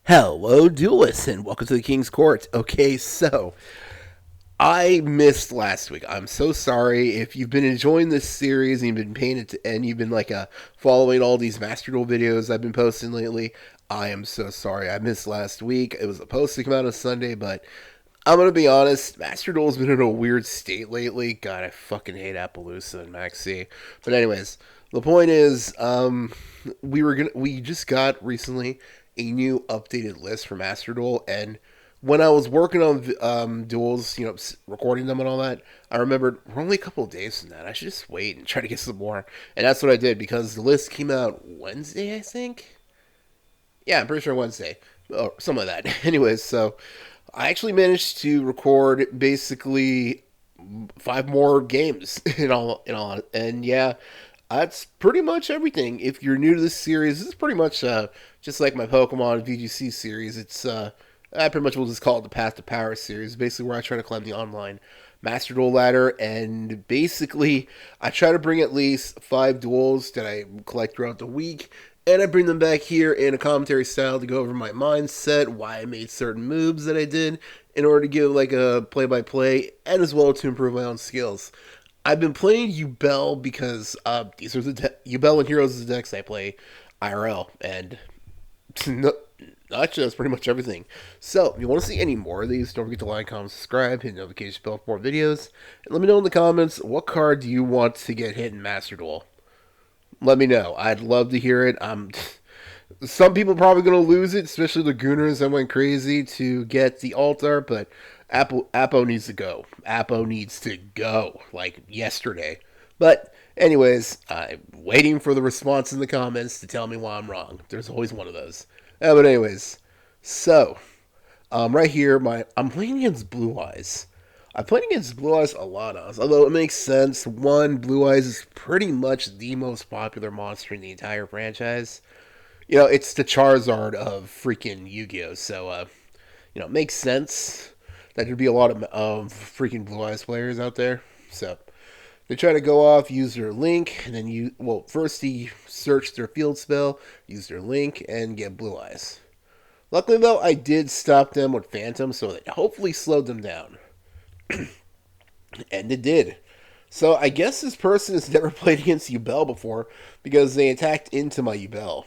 Hello, duelists, and welcome to the King's Court. Okay, so I missed last week. I'm so sorry if you've been enjoying this series and you've been paying it, and you've been following all these Master Duel videos I've been posting lately. I am so sorry. I missed last week. It was supposed to come out on Sunday, but I'm gonna be honest. Master Duel's been in a weird state lately. God, I fucking hate Appaloosa and Maxi. But anyways, the point is, we just got recently a new updated list for Master Duel, and when I was working on duels, recording them and all that, I remembered we're only a couple of days from that. I should just wait and try to get some more, and that's what I did because the list came out Wednesday, I think. Yeah, I'm pretty sure Wednesday, or something like that. Anyways, so I actually managed to record basically five more games in all, and yeah, that's pretty much everything. If you're new to this series, this is pretty much just like my Pokemon VGC series. I pretty much will just call it the Path to Power series, basically where I try to climb the online Master Duel ladder, and basically I try to bring at least five duels that I collect throughout the week, and I bring them back here in a commentary style to go over my mindset, why I made certain moves that I did, in order to give like a play-by-play, and as well to improve my own skills. I've been playing Yubel because these are Yubel and Heroes is the decks I play IRL, and actually that's pretty much everything. So, if you want to see any more of these, don't forget to like, comment, subscribe, hit the notification bell for more videos, and let me know in the comments what card do you want to get hit in Master Duel. Let me know. I'd love to hear it. Some people are probably going to lose it, especially the Gooners that went crazy to get the altar, but Appo needs to go. Appo needs to go, like yesterday. But, anyways, I'm waiting for the response in the comments to tell me why I'm wrong. There's always one of those. But, anyways, so, right here, I'm playing against Blue Eyes. I've played against Blue Eyes a lot, although it makes sense. One, Blue Eyes is pretty much the most popular monster in the entire franchise. It's the Charizard of freaking Yu-Gi-Oh! So, it makes sense that there'd be a lot of freaking Blue Eyes players out there. So, they try to go off, use their link, and then first he searched their field spell, use their link, and get Blue Eyes. Luckily, though, I did stop them with Phantom, so that hopefully slowed them down. And it did. So, I guess this person has never played against Yubel before, because they attacked into my Yubel.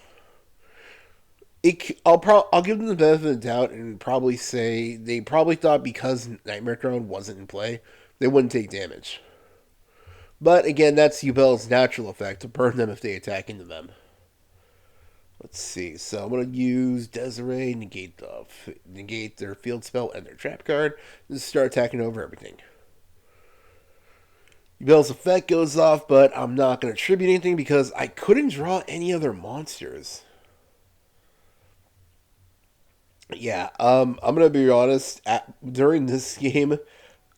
I'll give them the benefit of the doubt and probably say they probably thought because Nightmare Throne wasn't in play, they wouldn't take damage. But again, that's Yubel's natural effect to burn them if they attack into them. Let's see. So I'm going to use Desiree, negate their field spell and their trap card, and start attacking over everything. Yubel's effect goes off, but I'm not going to attribute anything because I couldn't draw any other monsters. Yeah, I'm gonna be honest. During this game,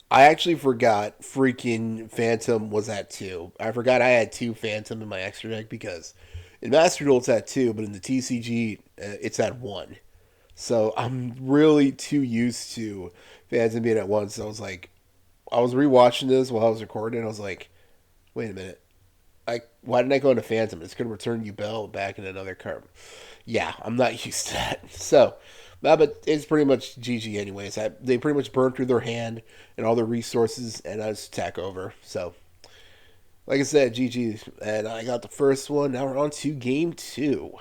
I actually forgot freaking Phantom was at two. I forgot I had two Phantom in my extra deck because in Master Duel it's at two, but in the TCG it's at one. So I'm really too used to Phantom being at one. So I was rewatching this while I was recording. And I was like, wait a minute, why didn't I go into Phantom? It's gonna return Yubel back in another card. Yeah, I'm not used to that. So. But it's pretty much GG anyways. They pretty much burned through their hand and all their resources, and I just attack over. So, like I said, GG. And I got the first one. Now we're on to game two.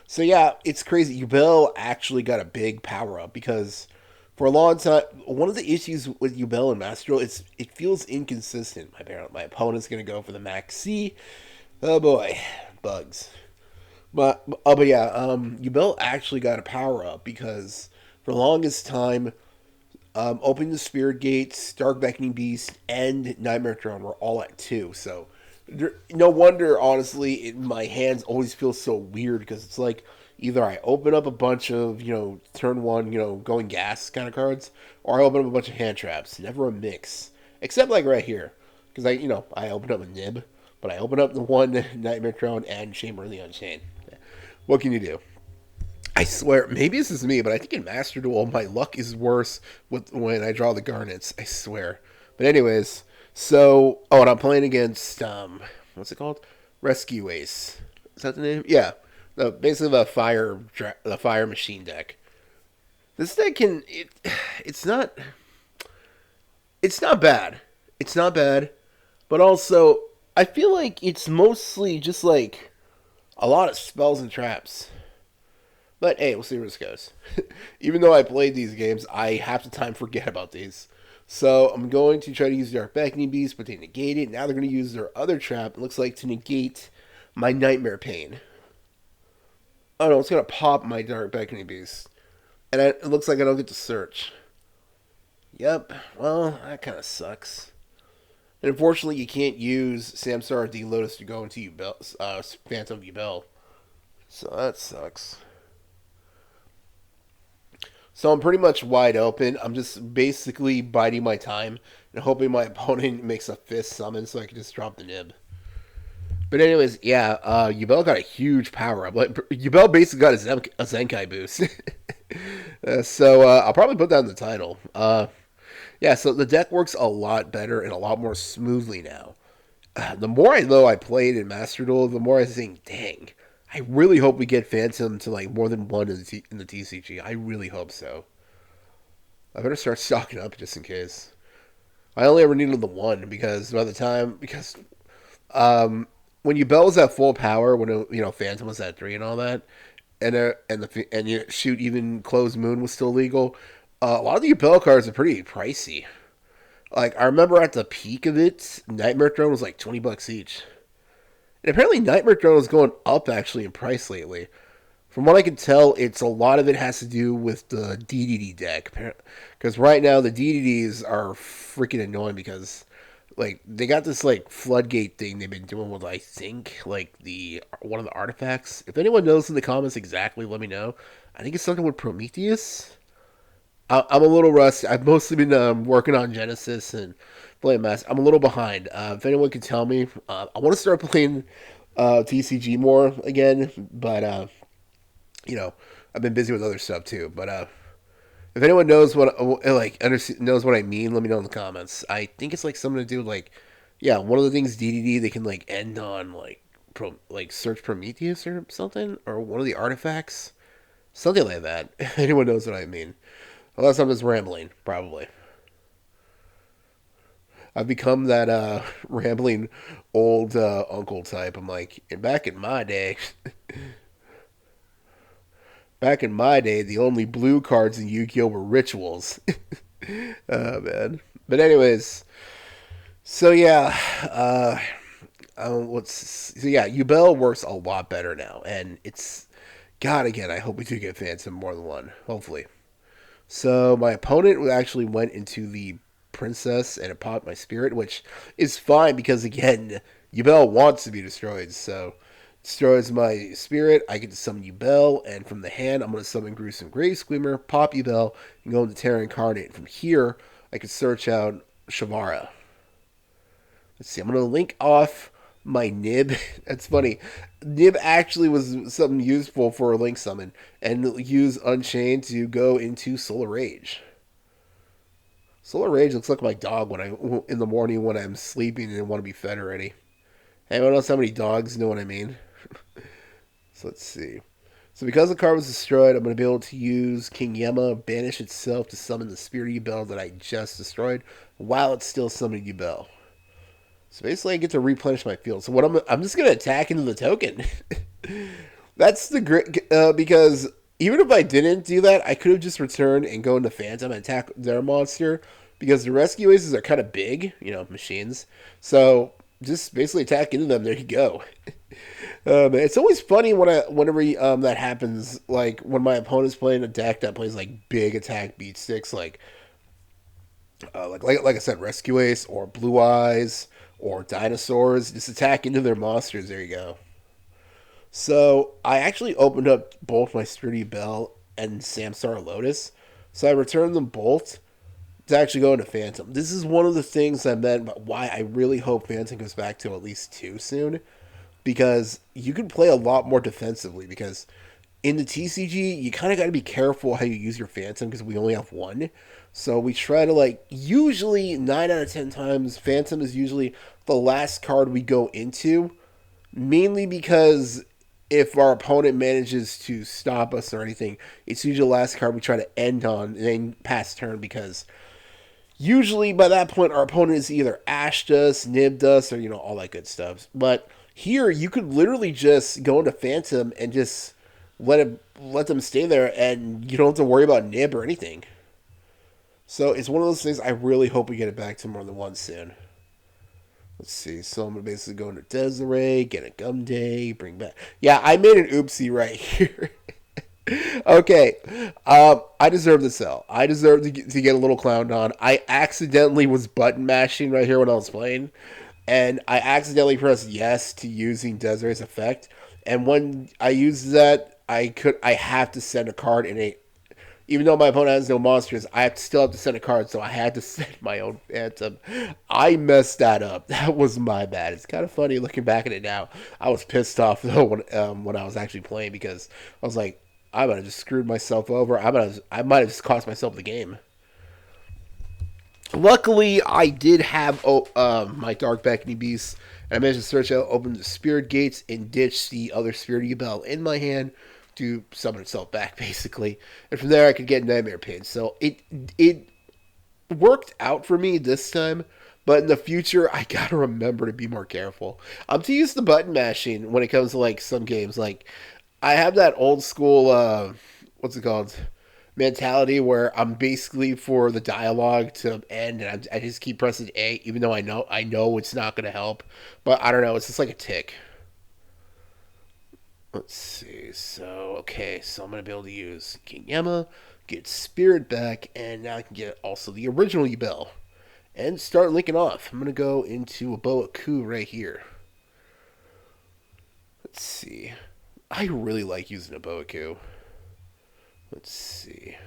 So, yeah, it's crazy. Yubel actually got a big power up because for a long time, one of the issues with Yubel and Master Duel is it feels inconsistent. My opponent's going to go for the Max C. Oh boy, bugs. But yeah, Yubel actually got a power up because for the longest time, Opening the Spirit Gates, Dark Beckoning Beast, and Nightmare Throne were all at two. So no wonder, honestly, my hands always feel so weird because it's like either I open up a bunch of turn one going gas kind of cards, or I open up a bunch of hand traps. Never a mix, except like right here because I opened up a nib, but I opened up the one Nightmare Throne and Chamber of the Unchained. What can you do? I swear, maybe this is me, but I think in Master Duel, my luck is worse when I draw the Garnets. I swear. But anyways, and I'm playing against, what's it called? Rescue Ace. Is that the name? Yeah. No, basically the fire machine deck. This deck it's not it's not bad. It's not bad, but also I feel like it's mostly just like a lot of spells and traps. But hey, we'll see where this goes. Even though I played these games, I half the time forget about these. So I'm going to try to use Dark Beckoning Beast, but they negate it. Now they're going to use their other trap, it looks like, to negate my Nightmare Pain. Oh no, it's going to pop my Dark Beckoning Beast. And it looks like I don't get to search. Yep, well, that kind of sucks. And unfortunately, you can't use Samsara D Lotus to go into Phantom Yubel. So that sucks. So I'm pretty much wide open. I'm just basically biding my time and hoping my opponent makes a fist summon so I can just drop the nib. But anyways, yeah, Yubel got a huge power up. Like, Yubel basically got a Zenkai boost. So I'll probably put that in the title. Yeah, so the deck works a lot better and a lot more smoothly now. The more I know I played in Master Duel, the more I think, dang, I really hope we get Phantom to like more than one in the TCG. I really hope so. I better start stocking up just in case. I only ever needed the one because by the time when Yubel was at full power, when Phantom was at 3 and all that, and you shoot even Closed Moon was still legal. A lot of the Yubel cards are pretty pricey. Like I remember at the peak of it, Nightmare Throne was like $20 each. And apparently Nightmare Throne is going up actually in price lately. From what I can tell, it's a lot of it has to do with the DDD deck. Because right now the DDDs are freaking annoying because like they got this like floodgate thing they've been doing with I think like the one of the artifacts. If anyone knows in the comments exactly, let me know. I think it's something with Prometheus. I'm a little rusty. I've mostly been working on Genesis and playing Mass. I'm a little behind. If anyone can tell me, I want to start playing TCG more again, but I've been busy with other stuff too. But if anyone knows knows what I mean, let me know in the comments. I think it's like something to do with like, yeah, one of the things DDD they can like end on like search Prometheus or something, or one of the artifacts, something like that. If anyone knows what I mean. Unless I'm just rambling, probably. I've become that rambling old uncle type. I'm like, and back in my day, the only blue cards in Yu-Gi-Oh were rituals. Oh man. But anyways, so yeah, Yubel works a lot better now, and it's God again. I hope we do get Phantom more than one. Hopefully. So my opponent actually went into the princess and it popped my spirit, which is fine because again, Yubel wants to be destroyed. So destroys my spirit. I get to summon Yubel, and from the hand, I'm going to summon Gruesome Grave Screamer, pop Yubel, and go into Terra Incarnate. From here, I can search out Shavara. Let's see. I'm going to link off my Nib. That's funny. Nib actually was something useful for a Link summon, and use Unchained to go into Solar Rage. Solar Rage looks like my dog in the morning when I'm sleeping and want to be fed already. Anyone else how many dogs know what I mean? So let's see. So because the card was destroyed, I'm going to be able to use King Yema, banish itself to summon the Spirit Yubel that I just destroyed, while it's still summoning Yubel. So basically, I get to replenish my field. So I'm just going to attack into the token. That's the great because even if I didn't do that, I could have just returned and go into Phantom and attack their monster because the rescue aces are kind of big, machines. So just basically attack into them. There you go. It's always funny whenever that happens. Like when my opponent's playing a deck that plays like big attack beat sticks, like I said, Rescue Ace or Blue Eyes or Dinosaurs. Just attack into their monsters. There you go. So I actually opened up both my Sturdy Bell and Samsara Lotus. So I returned them both to actually go into Phantom. This is one of the things I meant about why I really hope Phantom goes back to at least 2 soon. Because you can play a lot more defensively. Because in the TCG, you kind of got to be careful how you use your Phantom because we only have one. So we try to usually 9 out of 10 times, Phantom is usually the last card we go into. Mainly because if our opponent manages to stop us or anything, it's usually the last card we try to end on and then pass turn because usually by that point our opponent has either ashed us, nibbed us, or all that good stuff. But here you could literally just go into Phantom and just let them stay there, and you don't have to worry about nib or anything. So it's one of those things. I really hope we get it back to more than once soon. Let's see. So I'm gonna basically go into Desiree, get a Gum Day, bring back. Yeah, I made an oopsie right here. Okay, I deserve the sell. I deserve to get a little clowned on. I accidentally was button mashing right here when I was playing, and I accidentally pressed yes to using Desiree's effect. And when I used that, I have to send a card in a. Even though my opponent has no monsters, still have to send a card, so I had to send my own Phantom. I messed that up. That was my bad. It's kind of funny looking back at it now. I was pissed off though when I was actually playing because I was like, I might have just screwed myself over. I might have just cost myself the game. Luckily, I did have my Dark Beckoning Beast, and I managed to search out, open the Spirit Gates, and ditch the other Spirit Yubel in my hand to summon itself back, basically. And from there, I could get Nightmare Pain. So it worked out for me this time, but in the future, I gotta remember to be more careful. I'm to use the button mashing when it comes to like some games. Like I have that old school, what's it called? Mentality where I'm basically for the dialogue to end, and I just keep pressing A, even though I know it's not gonna help. But I don't know. It's just like a tick. Let's see. So okay, so I'm gonna be able to use King Yama, get Spirit back, and now I can get also the original Yubel and start linking off. I'm gonna go into a Boa Ku right here. Let's see. I really like using a Boa Ku. Let's see.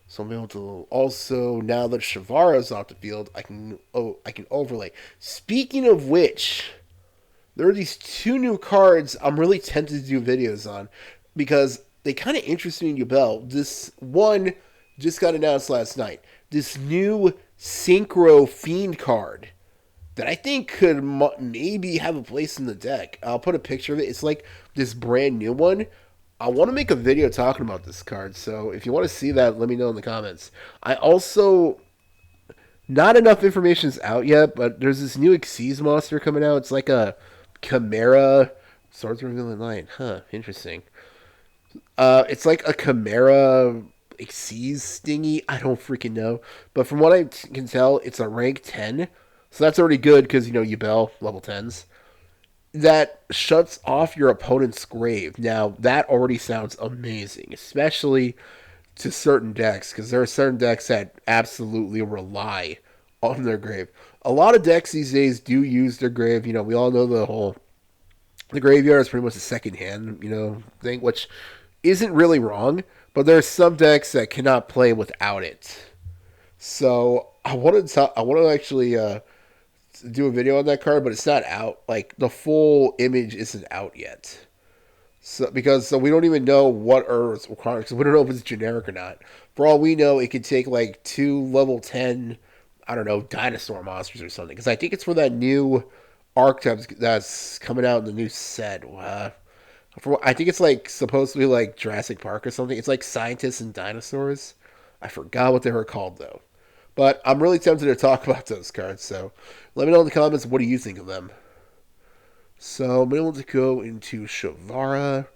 So I'm able to also, now that Shavara's off the field, I can overlay. Speaking of which, there are these two new cards I'm really tempted to do videos on because they kind of interest me in Yubel. This one just got announced last night. This new Synchro Fiend card that I think could maybe have a place in the deck. I'll put a picture of it. It's like this brand new one. I want to make a video talking about this card, so if you want to see that, let me know in the comments. I also, not enough information is out yet, but there's this new Xyz monster coming out. It's like a Chimera Swords Revealing Light. Huh, interesting. It's like a Chimera Xyz stingy. I don't freaking know, but from what I can tell, it's a rank 10, so that's already good because Yubel level 10s that shuts off your opponent's grave. Now, that already sounds amazing, especially to certain decks, because there are certain decks that absolutely rely on their grave. A lot of decks these days do use their grave. We all know the graveyard is pretty much a second hand, thing, which isn't really wrong, but there are some decks that cannot play without it. So I want to actually do a video on that card, but it's not out. Like the full image isn't out yet. So we don't even know what Earth's required because we don't know if it's generic or not. For all we know, it could take like 2 level 10, I don't know, dinosaur monsters or something. Because I think it's for that new archetype that's coming out in the new set. I think it's like supposed to be like Jurassic Park or something. It's like scientists and dinosaurs. I forgot what they were called though. But I'm really tempted to talk about those cards. So let me know in the comments, what do you think of them? So I'm able to go into Shavara.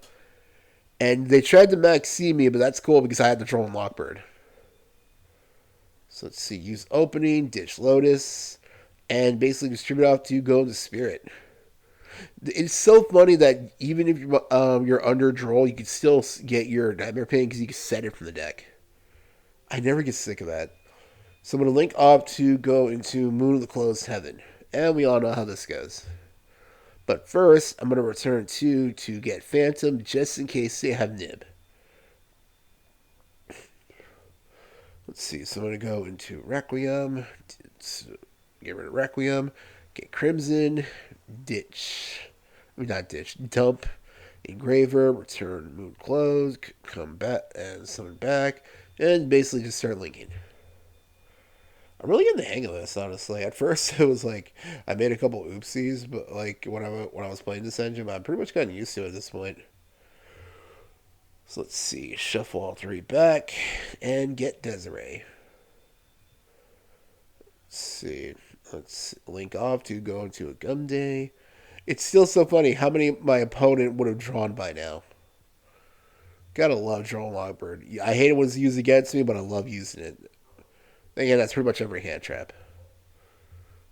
And they tried to max C me, but that's cool because I had the Troll and Lockbird. So let's see. Use Opening, Ditch Lotus, and basically distribute off to go into Spirit. It's so funny that even if you're under draw, you can still get your Nightmare Pain because you can set it from the deck. I never get sick of that. So I'm going to link off to go into Moon of the Closed Heaven. And we all know how this goes. But first, I'm going to return 2 to get Phantom just in case they have Nib. Let's see. So I'm going to go into Requiem. Get rid of Requiem. Get Crimson. Ditch. Not ditch. Dump. Engraver. Return Moon Closed. Come back and summon back. And basically just start linking. I'm really getting the hang of this, honestly. At first, it was like I made a couple oopsies, but like when I was playing this engine, I'm pretty much gotten used to it at this point. So let's see, shuffle all three back and get Desiree. Let's see, let's link off to go into a gum day. It's still so funny how many my opponent would have drawn by now. Gotta love drawing Logbird. I hate it when it's used against me, but I love using it. Again, that's pretty much every hand trap.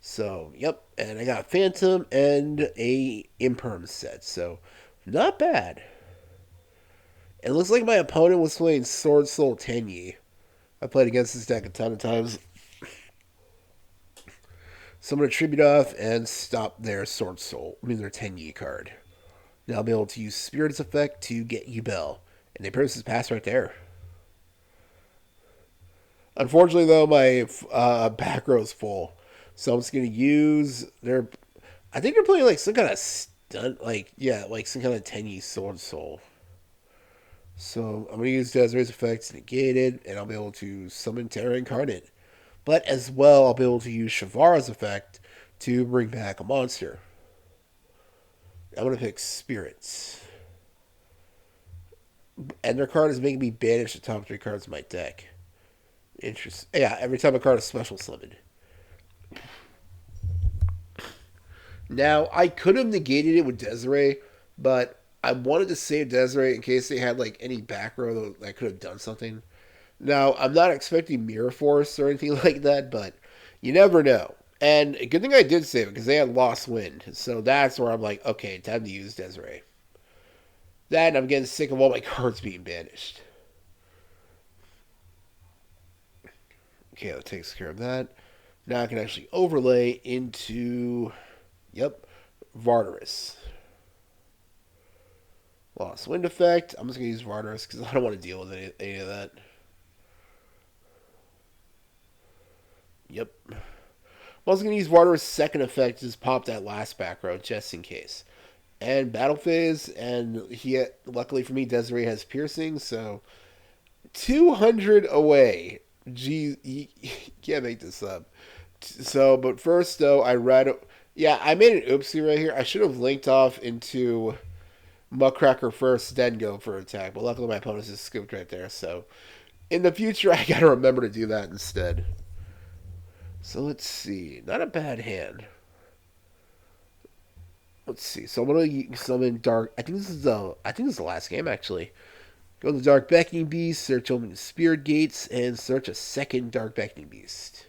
So, yep, and I got Phantom and a Imperm set, so not bad. It looks like my opponent was playing Sword Soul Tenyi. I played against this deck a ton of times. So I'm going to tribute off and stop their Sword Soul, I mean their Tenyi card. Now I'll be able to use Spirit's effect to get Yubel. And they produce his pass right there. Unfortunately, though, my back row is full. So I'm just going to use their. I think they're playing like some kind of stunt. Like, yeah, like some kind of Tenyi Sword Soul. So I'm going to use Desiree's effect to negate it, and I'll be able to summon Terra Incarnate. But as well, I'll be able to use Shavara's effect to bring back a monster. I'm going to pick Spirits. And their card is making me banish the top three cards of my deck. Interesting. Yeah, every time a card is special summoned. Now, I could have negated it with Desiree, but I wanted to save Desiree in case they had like any back row that could have done something. Now, I'm not expecting Mirror Force or anything like that, but you never know. And a good thing I did save it because they had Lost Wind. So that's where I'm like, okay, time to use Desiree. Then I'm getting sick of all my cards being banished. Okay, that takes care of that. Now I can actually overlay into, yep, Vardarus. Lost Wind effect. I'm just going to use Vardarus because I don't want to deal with any of that. Yep. I'm also going to use Vardarus' second effect to just pop that last back row just in case. And Battle Phase, and luckily for me, Desiree has Piercing, so 200 away. Gee, you can't make this up. So, but first though, I read. Yeah, I made an oopsie right here. I should have linked off into Muckracker first, then go for attack. But luckily, my opponent just scooped right there. So, in the future, I gotta remember to do that instead. So let's see. Not a bad hand. Let's see. So I'm gonna summon Dark. I think this is the last game actually. Go to the Dark Beckoning Beast, search open the Spirit Gates, and search a second Dark Beckoning Beast.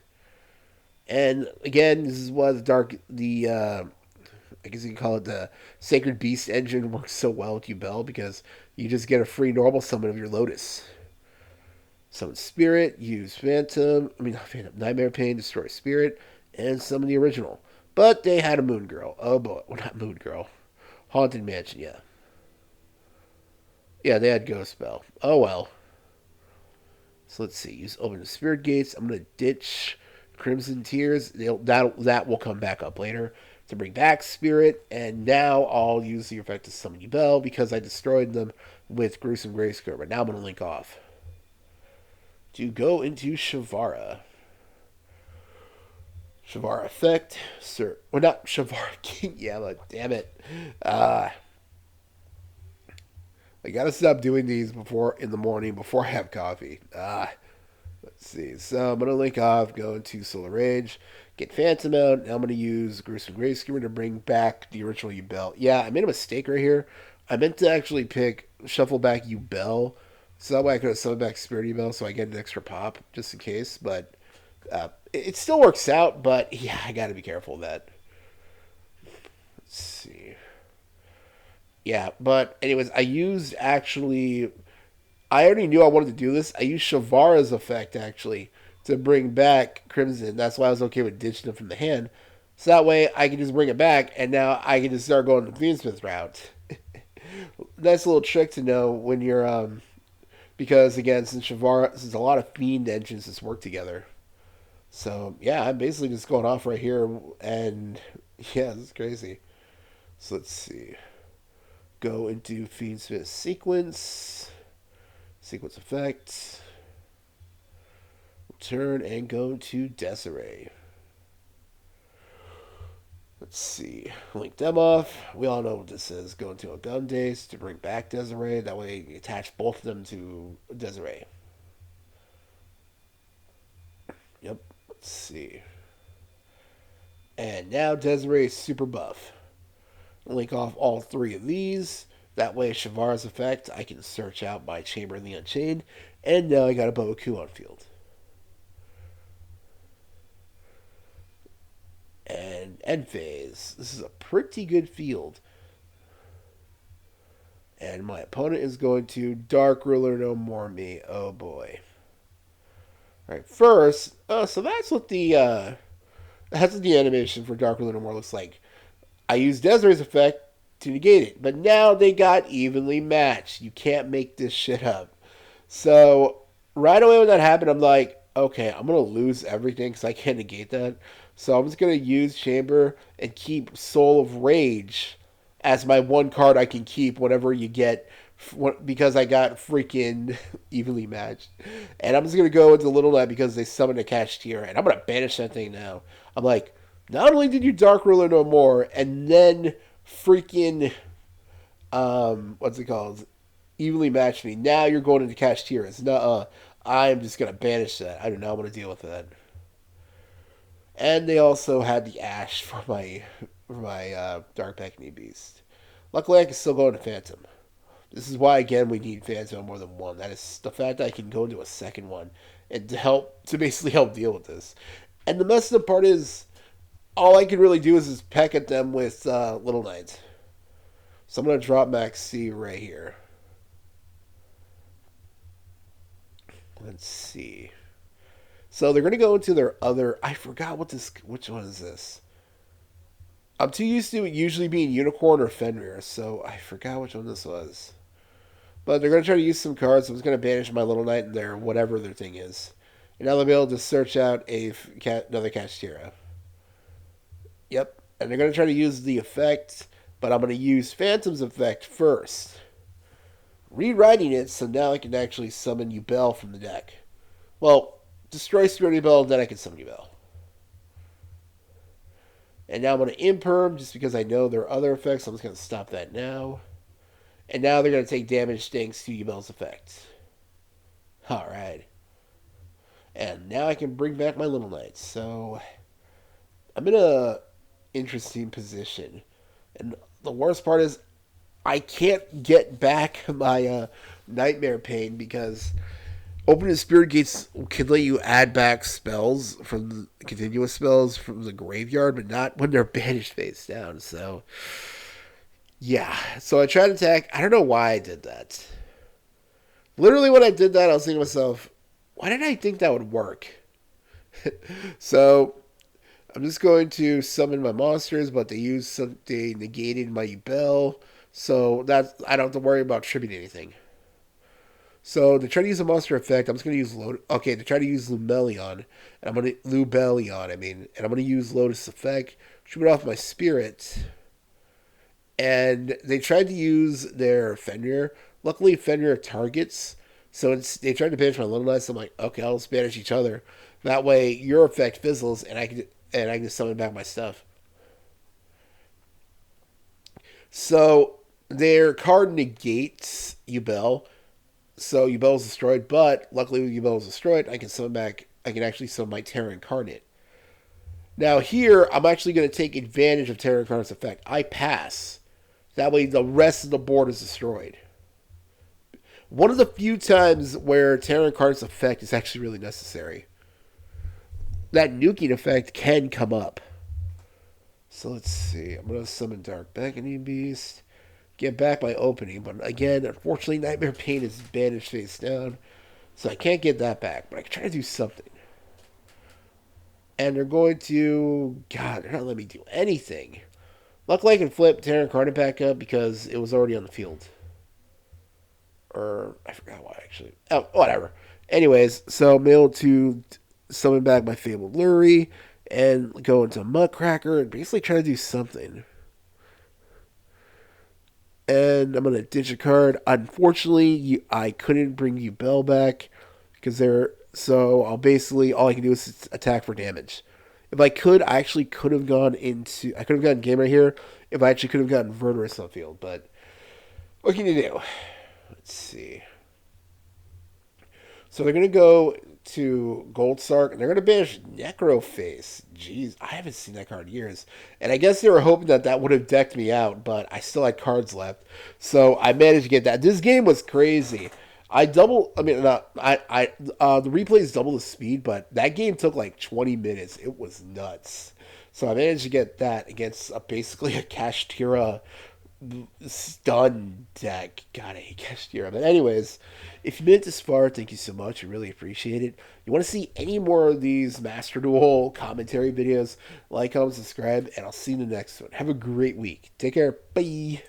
And again, this is why I guess you can call it the Sacred Beast engine works so well with Yubel because you just get a free normal summon of your Lotus. Summon Spirit, use not Phantom, Nightmare Pain, destroy Spirit, and summon the original. But they had a Moon Girl. Oh boy, well not Moon Girl. Haunted Mansion, yeah. Yeah, they had Ghost Spell. Oh well. So let's see. Use Open the Spirit Gates. I'm gonna ditch Crimson Tears. That will come back up later to bring back Spirit. And now I'll use the effect to summon Yubel because I destroyed them with Gruesome Grayscale. But now I'm gonna link off to go into Shavara. Shavara effect, sir. Well, not Shavara King. Yeah, but damn it. I gotta stop doing these before in the morning before I have coffee. Let's see. So I'm gonna link off, go into Solar Rage, get Phantom out. Now I'm gonna use Gruesome Grayscale to bring back the original Yubel. Yeah, I made a mistake right here. I meant to actually pick shuffle back Yubel, so that way I could have summoned back Spirit Yubel, so I get an extra pop just in case. But it still works out. But yeah, I gotta be careful of that. Let's see. Yeah, but anyways, I already knew I wanted to do this. I used Shavara's effect actually to bring back Crimson. That's why I was okay with ditching it from the hand. So that way I can just bring it back, and now I can just start going the Fiendsmith route. Nice little trick to know when you're because again, since a lot of Fiend engines just work together. So yeah, I'm basically just going off right here, and yeah, this is crazy. So let's see. Go into Fiendsmith sequence effect. turn and go to Desiree. Let's see. Link them off. We all know what this is. Go into Ogundes to bring back Desiree. That way you attach both of them to Desiree. Yep. Let's see. And now Desiree is super buff. Link off all three of these. That way, Shavar's effect, I can search out my Chamber in the Unchained. And now I got a Boku on field. And end phase. This is a pretty good field. And my opponent is going to Dark Ruler no more me. Oh boy. Alright, first, so that's what the animation for Dark Ruler no more looks like. I used Desiree's effect to negate it, but now they got evenly matched. You can't make this shit up. So right away when that happened, I'm like, okay, I'm gonna lose everything because I can't negate that. So I'm just gonna use Chamber and keep Soul of Rage as my one card I can keep whenever you get, because I got freaking evenly matched. And I'm just gonna go into Little Knight because they summoned a Cashier, and I'm gonna banish that thing now. I'm like, not only did you Dark Ruler no more, and then freaking what's it called? Evenly match me. Now you're going into Cashier. It's not. I'm just gonna banish that. I do not want to deal with that. And they also had the Ash for my Dark Beckoning Beast. Luckily, I can still go into Phantom. This is why again we need Phantom more than one. That is the fact that I can go into a second one and to basically help deal with this. And the messed up part is all I can really do is just peck at them with Little Knights. So I'm gonna drop Max C right here. Let's see. So they're gonna go into their other. I forgot which one is this? I'm too used to it usually being Unicorn or Fenrir, so I forgot which one this was. But they're gonna try to use some cards. So I'm just gonna banish my Little Knight and their whatever their thing is. And now they'll be able to search out another Kashtira. Yep. And they're gonna try to use the effect, but I'm gonna use Phantom's effect first. Rewriting it so now I can actually summon Yubel from the deck. Well, destroy Spirit Yubel, then I can summon Yubel. And now I'm going to Imperm just because I know there are other effects. So I'm just going to stop that now. And now they're going to take damage thanks to Yubel's effect. Alright. And now I can bring back my Little Knights. So I'm in a interesting position. And the worst part is I can't get back my Nightmare Pain because opening Spirit Gates can let you add back spells from the continuous spells from the graveyard, but not when they're banished face down. So, yeah. So I tried to attack. I don't know why I did that. Literally, when I did that, I was thinking to myself, why did I think that would work? So I'm just going to summon my monsters, but they negated my Yubel. So I don't have to worry about tributing anything. So to try to use a monster effect, I'm just going to use to try to use Lumelion, and I'm going to use Lotus effect, shoot it off my spirit, and they tried to use their Fenrir. Luckily, Fenrir targets, so they tried to banish my Little Knights. So I'm like, okay, I'll just banish each other. That way, your effect fizzles, and I can summon back my stuff. So their card negates Yubel. So Yubel is destroyed, but luckily when Yubel is destroyed, I can actually summon my Terra Incarnate. Now here, I'm actually going to take advantage of Terra Incarnate's effect. I pass. That way the rest of the board is destroyed. One of the few times where Terra Incarnate's effect is actually really necessary. That nuking effect can come up. So let's see. I'm going to summon Dark Beckoning Beast. Get back my opening, but again, unfortunately, Nightmare Pain is banished face down, so I can't get that back, but I can try to do something. And they're going to... God, they're not letting me do anything. Luckily, I can flip Terra Incarnate back up because it was already on the field. Or, I forgot why, actually. Oh, whatever. Anyways, so I'm able to summon back my Fabled Lurie and go into Muckracker and basically try to do something. And I'm going to ditch a card. Unfortunately, I couldn't bring Yubel back because So I'll basically all I can do is attack for damage. If I could, I actually could have gone into I could have gotten game right here. If I actually could have gotten Verdurous on field, but what can you do? Let's see. So they're gonna go to Gold Sark and they're gonna banish Necroface. Jeez, I haven't seen that card in years. And I guess they were hoping that that would have decked me out, but I still had cards left, so I managed to get that. This game was crazy. I double. I mean, the replays double the speed, but that game took like 20 minutes. It was nuts. So I managed to get that against basically a Kashtira stun deck. God, I hate Kashtira. But anyways, if you made it this far, thank you so much. I really appreciate it. You want to see any more of these Master Duel commentary videos? Like, comment, subscribe, and I'll see you in the next one. Have a great week. Take care. Bye.